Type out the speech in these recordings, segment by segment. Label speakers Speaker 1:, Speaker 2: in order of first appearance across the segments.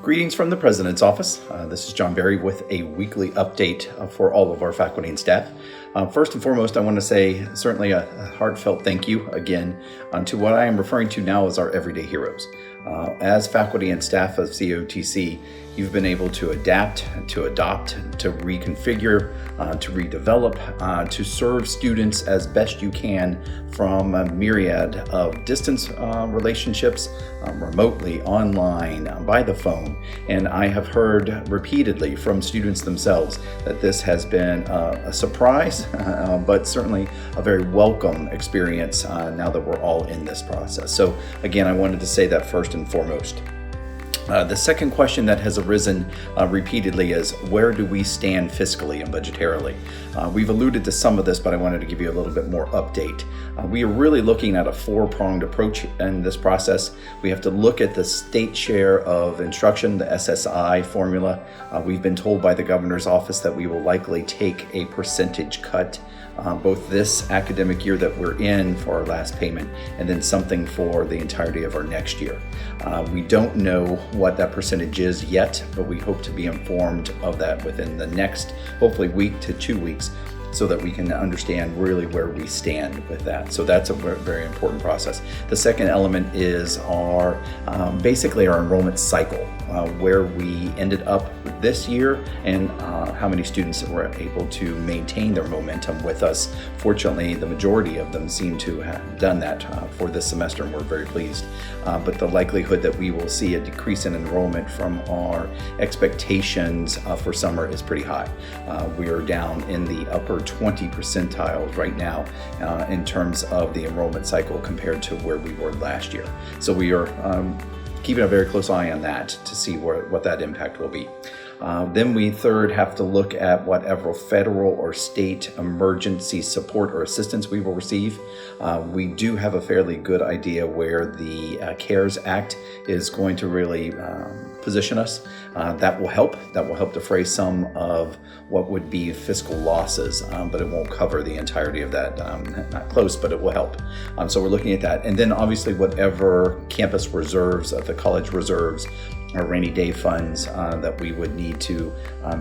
Speaker 1: Greetings from the President's Office. This is John Berry with a weekly update for all of our faculty and staff. First and foremost, I want to say certainly a heartfelt thank you again to what I am referring to now as our everyday heroes. As faculty and staff of COTC, you've been able to adapt, to adopt, to reconfigure, to redevelop, to serve students as best you can from a myriad of distance relationships, remotely, online, by the phone. And I have heard repeatedly from students themselves that this has been a surprise, but certainly a very welcome experience now that we're all in this process. So again, I wanted to say that first and foremost. The second question that has arisen repeatedly is, where do we stand fiscally and budgetarily? We've alluded to some of this, but I wanted to give you a little bit more update. We are really looking at a four-pronged approach in this process. We have to look at the state share of instruction, the SSI formula. We've been told by the governor's office that we will likely take a percentage cut both this academic year that we're in for our last payment, and then something for the entirety of our next year. We don't know what that percentage is yet, but we hope to be informed of that within the next, hopefully, week to 2 weeks, so that we can understand really where we stand with that. So that's a very important process. The second element is our basically our enrollment cycle, where we ended up this year and how many students were able to maintain their momentum with us. Fortunately, the majority of them seem to have done that for this semester, and we're very pleased. But the likelihood that we will see a decrease in enrollment from our expectations for summer is pretty high. We are down in the upper 20 percentiles right now in terms of the enrollment cycle compared to where we were last year. So we are keeping a very close eye on that to see what that impact will be. Then we third have to look at whatever federal or state emergency support or assistance we will receive. We do have a fairly good idea where the CARES Act is going to really position us. That will help. That will help defray some of what would be fiscal losses, but it won't cover the entirety of that. Not close, but it will help. So we're looking at that. And then obviously whatever campus reserves, the college reserves, or rainy day funds that we would need to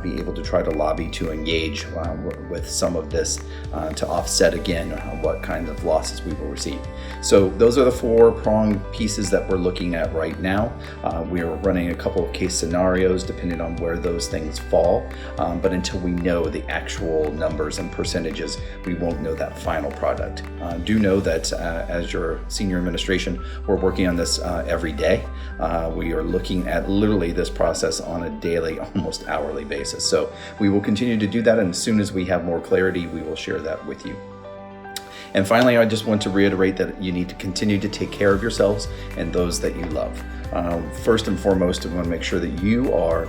Speaker 1: be able to try to lobby to engage with some of this to offset again what kind of losses we will receive. So those are the four-pronged pieces that we're looking at right now. We are running a couple of case scenarios depending on where those things fall, but until we know the actual numbers and percentages, we won't know that final product. Do know that as your senior administration, we're working on this every day. We are looking at literally this process on a daily, almost hourly basis. So we will continue to do that, and as soon as we have more clarity, we will share that with you. And finally, I just want to reiterate that you need to continue to take care of yourselves and those that you love. First and foremost, we want to make sure that you are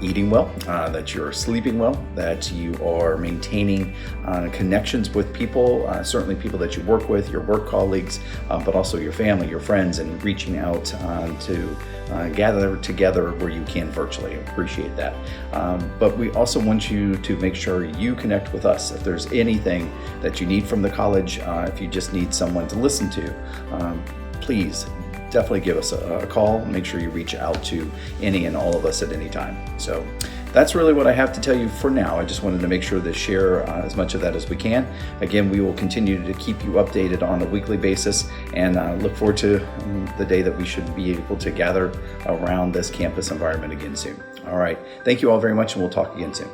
Speaker 1: eating well, that you're sleeping well, that you are maintaining connections with people, certainly people that you work with, your work colleagues, but also your family, your friends, and reaching out to gather together where you can virtually. I appreciate that. But we also want you to make sure you connect with us. If there's anything that you need from the college, if you just need someone to listen to, please definitely give us a call. Make sure you reach out to any and all of us at any time. So that's really what I have to tell you for now. I just wanted to make sure to share as much of that as we can. Again, we will continue to keep you updated on a weekly basis, and look forward to the day that we should be able to gather around this campus environment again soon. All right. Thank you all very much, and we'll talk again soon.